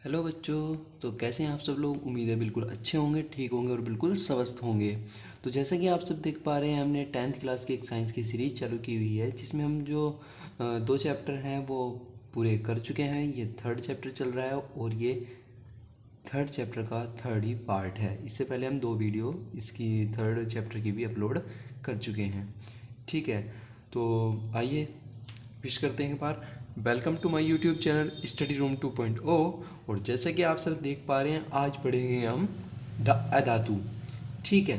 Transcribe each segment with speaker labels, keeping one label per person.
Speaker 1: Hello बच्चों। तो कैसे हैं आप सब लोग। उम्मीद है बिल्कुल अच्छे होंगे, ठीक होंगे और बिल्कुल स्वस्थ होंगे। तो जैसा कि आप सब देख पा रहे हैं, हमने 10th क्लास की एक साइंस की सीरीज़ चालू की हुई है, जिसमें हम जो दो चैप्टर हैं वो पूरे कर चुके हैं। ये थर्ड चैप्टर चल रहा है और ये थर्ड चैप्टर का थर्ड ही पार्ट है। इससे पहले हम दो वीडियो इसकी थर्ड चैप्टर की भी अपलोड कर चुके हैं। ठीक है, तो आइए विश करते हैं एक बार। Welcome to my YouTube channel study room 2.0। और जैसा कि आप सब देख पा रहे हैं, आज पढ़ेंगे हम अधातु। ठीक है,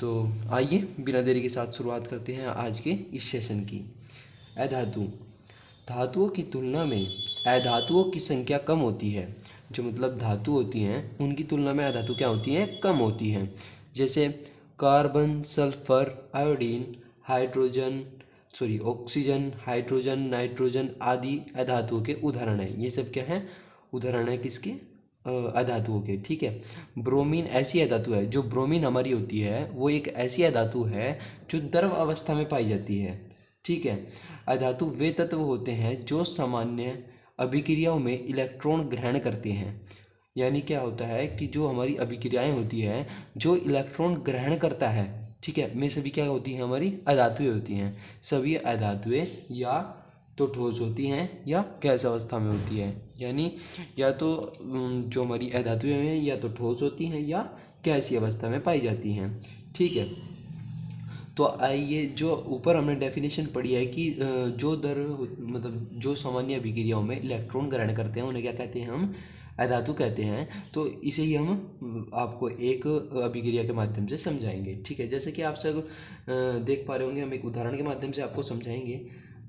Speaker 1: तो आइए बिना देरी के साथ शुरुआत करते हैं आज के इस सेशन की। अधातु। धातुओं की तुलना में अधातुओं की संख्या कम होती है। जो मतलब धातु होती हैं उनकी तुलना में अधातु क्या होती हैं, कम होती हैं। जैसे carbon, sulphur, iodine, hydrogen oxygen, hydrogen, nitrogen आदि अधातुओं के उदाहरण हैं। ये सब क्या हैं, उदाहरण है किसके, अधातुओं के। ठीक है, ब्रोमीन ऐसी अधातु है, जो ब्रोमीन हमारी होती है वो एक ऐसी अधातु है जो द्रव अवस्था में पाई जाती है। ठीक है, अधातु वे तत्व होते हैं जो सामान्य अभिक्रियाओं में इलेक्ट्रॉन ग्रहण करते हैं। यानी क्या होता है कि जो हमारी अभिक्रियाएं होती हैं, जो इलेक्ट्रॉन ग्रहण करता है, ठीक है, में सभी क्या होती हैं, हमारी अधातुएं होती हैं। सभी अधातुएं या तो ठोस होती हैं या गैस अवस्था में होती है। यानी या तो जो हमारी अधातुएं हैं या तो ठोस होती हैं या गैसीय अवस्था में पाई जाती हैं। ठीक है, तो आइए, जो ऊपर हमने डेफिनेशन पढ़ी है कि जो मतलब जो सामान्य अभिक्रियाओं में इलेक्ट्रॉन ग्रहण करते हैं उन्हें क्या कहते हैं, हम अधातु कहते हैं। तो इसे ही हम आपको एक अभिक्रिया के माध्यम से समझाएंगे। ठीक है, जैसे कि आप सब देख पा रहे होंगे, हम एक उदाहरण के माध्यम से आपको समझाएंगे।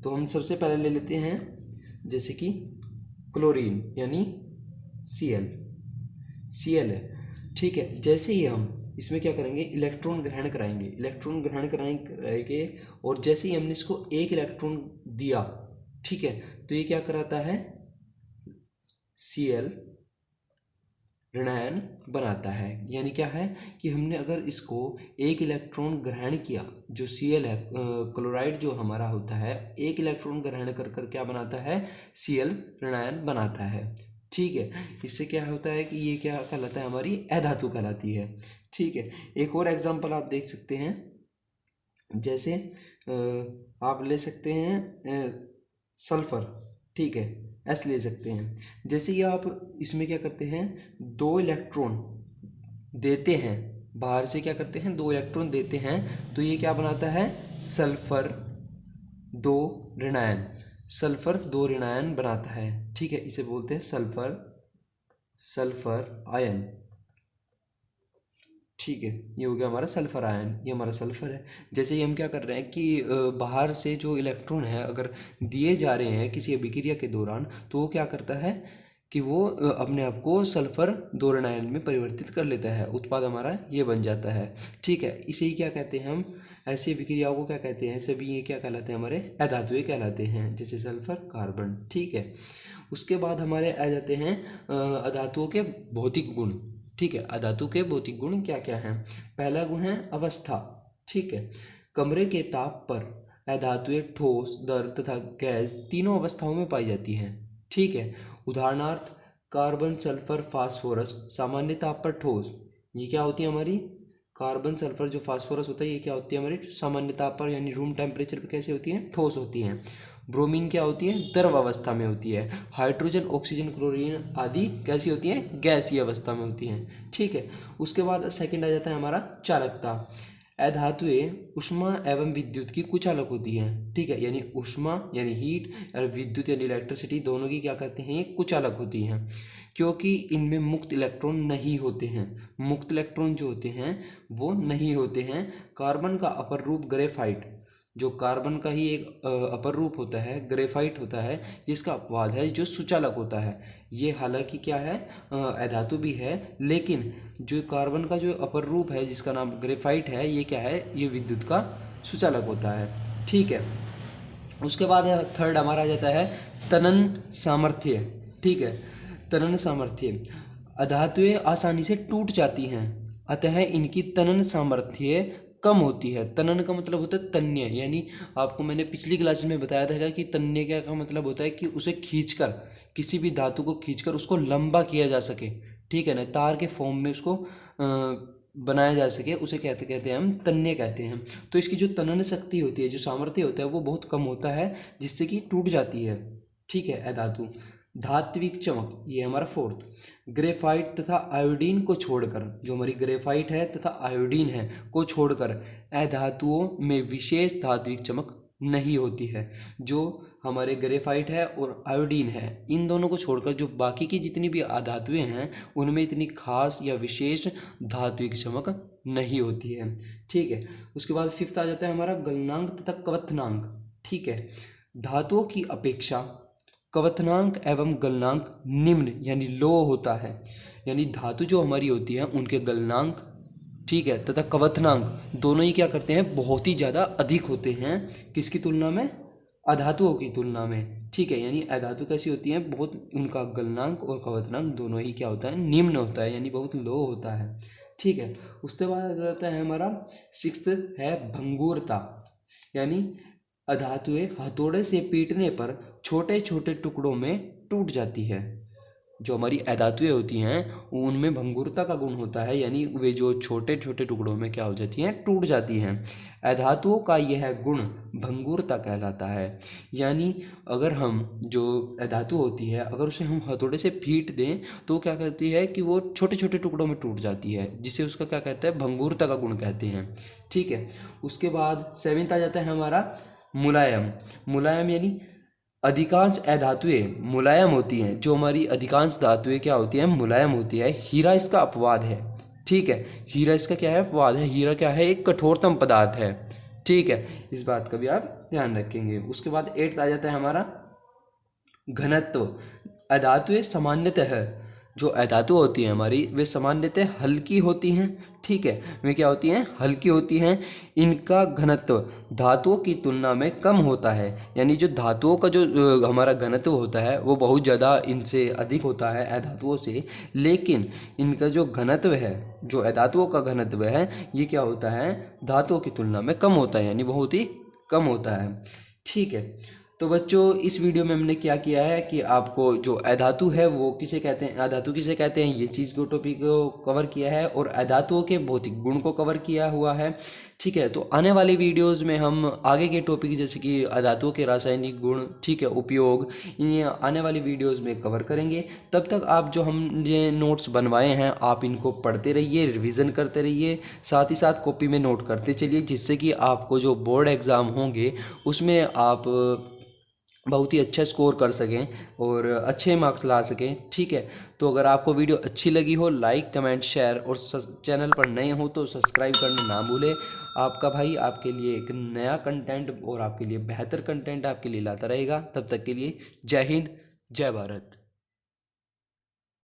Speaker 1: तो हम सबसे पहले ले लेते हैं जैसे कि क्लोरीन, यानी Cl है। ठीक है, जैसे ही हम इसमें क्या करेंगे, इलेक्ट्रॉन ग्रहण कराएंगे और जैसे ही हमने इसको एक इलेक्ट्रॉन दिया, ठीक है, तो ये क्या कराता है, Cl ऋणायन बनाता है। यानी क्या है कि हमने अगर इसको एक इलेक्ट्रॉन ग्रहण किया, जो Cl है, क्लोराइड जो हमारा होता है, एक इलेक्ट्रॉन ग्रहण कर कर क्या बनाता है, Cl ऋणायन बनाता है। ठीक है, इससे क्या होता है कि ये क्या कहलाता है, हमारी अधातु कहलाती है। ठीक है, एक और एग्जांपल आप देख सकते हैं। जैसे आप ले सकते हैं सल्फर। ठीक है, एस ले सकते हैं। जैसे ये आप इसमें क्या करते हैं, दो इलेक्ट्रॉन देते हैं, बाहर से क्या करते हैं, दो इलेक्ट्रॉन देते हैं, तो ये क्या बनाता है, सल्फर दो ऋणायन, सल्फर दो ऋणायन बनाता है। ठीक है, इसे बोलते हैं सल्फर आयन। ठीक है, ये हो गया हमारा सल्फर आयन, ये हमारा सल्फर है। जैसे ही हम क्या कर रहे हैं कि बाहर से जो इलेक्ट्रॉन है अगर दिए जा रहे हैं किसी अभिक्रिया के दौरान, तो वो क्या करता है कि वो अपने आप को सल्फर दो ऋणायन में परिवर्तित कर लेता है, उत्पाद हमारा ये बन जाता है। ठीक है, इसे ही क्या कहते हैं हम, ऐसी अभिक्रियाओं को क्या कहते हैं, सभी ये क्या कहलाते हैं, हमारे अधातुएं कहलाते हैं, जैसे सल्फर, कार्बन। ठीक है, उसके बाद हमारे आ जाते हैं अधातुओं के भौतिक गुण। ठीक है, अधातु के भौतिक गुण क्या क्या हैं। पहला गुण है अवस्था। ठीक है, कमरे के ताप पर अधातुएं ठोस, द्रव तथा गैस तीनों अवस्थाओं में पाई जाती हैं। ठीक है, उदाहरणार्थ कार्बन, सल्फर, फास्फोरस सामान्य ताप पर ठोस। ये क्या होती है हमारी, कार्बन, सल्फर जो फास्फोरस होता है, ये क्या होती है हमारी सामान्य ताप पर यानी रूम टेम्परेचर पर कैसे होती है, ठोस होती हैं। ब्रोमीन क्या होती है, द्रव अवस्था में होती है। हाइड्रोजन, ऑक्सीजन, क्लोरीन आदि कैसी होती हैं, गैसीय अवस्था में होती हैं। ठीक है, उसके बाद सेकंड आ जाता है हमारा चालकता। अधातुएं ऊष्मा एवं विद्युत की कुचालक होती हैं। ठीक है, यानी ऊष्मा यानी हीट और विद्युत यानी इलेक्ट्रिसिटी, दोनों की क्या कहते हैं, ये कुचालक होती हैं, क्योंकि इनमें मुक्त इलेक्ट्रॉन नहीं होते हैं। मुक्त इलेक्ट्रॉन जो होते हैं वो नहीं होते हैं। कार्बन का अपर रूप ग्रेफाइट, जो कार्बन का ही एक अपर रूप होता है, ग्रेफाइट होता है, जिसका अपवाद है जो सुचालक होता है। ये हालांकि क्या है, अधातु भी है, लेकिन जो कार्बन का जो अपर रूप है जिसका नाम ग्रेफाइट है, ये क्या है, ये विद्युत का सुचालक होता है। ठीक है, उसके बाद थर्ड हमारा आ जाता है तनन सामर्थ्य। ठीक है, तनन सामर्थ्य। अधातुएं आसानी से टूट जाती हैं, अतः इनकी तनन सामर्थ्य कम होती है। तनन का मतलब होता है तन्य, यानी आपको मैंने पिछली क्लास में बताया था कि तन्य क्या का मतलब होता है कि उसे खींचकर, किसी भी धातु को खींचकर उसको लंबा किया जा सके, ठीक है ना, तार के फॉर्म में उसको बनाया जा सके, उसे कहते कहते हैं हम तन्य कहते हैं। तो इसकी जो तनन शक्ति होती है, जो सामर्थ्य होता है, वो बहुत कम होता है, जिससे कि टूट जाती है, ठीक है, अधातु। धात्विक चमक, ये हमारा फोर्थ। ग्रेफाइट तथा आयोडीन को छोड़कर, जो हमारी ग्रेफाइट है तथा आयोडीन है को छोड़कर अधातुओं में विशेष धात्विक चमक नहीं होती है। जो हमारे ग्रेफाइट है और आयोडीन है, इन दोनों को छोड़कर जो बाकी की जितनी भी अधातुएं हैं उनमें इतनी खास या विशेष धात्विक चमक नहीं होती है, ठीक है। उसके बाद फिफ्थ आ जाता है हमारा गलनांक तथा कवथनांक, ठीक है। धातुओं की अपेक्षा कवथनांक एवं गलनांक निम्न यानी लो होता है, यानी धातु जो हमारी होती है उनके गलनांक, ठीक है, तथा कवथनांक दोनों ही क्या करते हैं, बहुत ही ज़्यादा अधिक होते हैं, किसकी तुलना में, अधातुओं की तुलना में, ठीक है। यानी अधातु कैसी होती हैं, बहुत उनका गलनांक और कवथनांक दोनों ही क्या होता है, निम्न होता है, यानी बहुत लो होता है, ठीक है। उसके बाद आ जाता है हमारा सिक्स्थ है भंगुरता, यानी अधातुएं हथौड़े से पीटने पर छोटे छोटे टुकड़ों में टूट जाती है। जो हमारी अधातुएं होती हैं उनमें भंगुरता का गुण होता है, यानी वे जो छोटे छोटे टुकड़ों में क्या हो जाती हैं, टूट जाती हैं। अधातुओं का यह गुण भंगुरता कहलाता है। यानी अगर हम जो अधातु होती है अगर उसे हम हथौड़े से पीट दें तो क्या करती है कि वो छोटे छोटे टुकड़ों में टूट जाती है, जिसे उसका क्या कहते हैं, भंगुरता का गुण कहते हैं, ठीक है। उसके बाद सेवेंथ आ जाता है हमारा मुलायम। मुलायम यानी अधिकांश अधातुएं मुलायम होती हैं, जो हमारी अधिकांश धातुएं क्या होती हैं, मुलायम होती है। हीरा इसका अपवाद है, ठीक है, हीरा इसका क्या है, अपवाद है। हीरा क्या है, एक कठोरतम पदार्थ है, ठीक है, इस बात का भी आप ध्यान रखेंगे। उसके बाद एट्थ आ जाता है हमारा घनत्व। अधातुएं सामान्यतः, जो अधातु होती हैं हमारी, वे सामान्यतः हल्की होती हैं, ठीक है, वे क्या होती हैं, हल्की होती हैं। इनका घनत्व धातुओं की तुलना में कम होता है, यानी जो धातुओं का जो हमारा घनत्व होता है वो बहुत ज़्यादा इनसे अधिक होता है अधातुओं से, लेकिन इनका जो घनत्व है, जो अधातुओं का घनत्व है, ये क्या होता है, धातुओं की तुलना में कम होता है, यानी बहुत ही कम होता है, ठीक है। तो बच्चों इस वीडियो में हमने क्या किया है कि आपको जो अधातु है वो किसे कहते हैं, अधातु किसे कहते हैं, ये चीज़ को टॉपिक को कवर किया है, और अधातुओं के भौतिक गुण को कवर किया हुआ है, ठीक है। तो आने वाली वीडियोस में हम आगे के टॉपिक जैसे कि अधातुओं के रासायनिक गुण, ठीक है, उपयोग, ये आने वाली वीडियोस में कवर करेंगे। तब तक आप जो हमने नोट्स बनवाए हैं आप इनको पढ़ते रहिए, रिवीजन करते रहिए, साथ ही साथ कॉपी में नोट करते चलिए, जिससे कि आपको जो बोर्ड एग्ज़ाम होंगे उसमें आप बहुत ही अच्छा स्कोर कर सकें और अच्छे मार्क्स ला सकें, ठीक है। तो अगर आपको वीडियो अच्छी लगी हो, लाइक कमेंट शेयर, और चैनल पर नए हो तो सब्सक्राइब करना ना भूलें। आपका भाई आपके लिए एक नया कंटेंट और आपके लिए बेहतर कंटेंट आपके लिए लाता रहेगा। तब तक के लिए जय हिंद, जय भारत।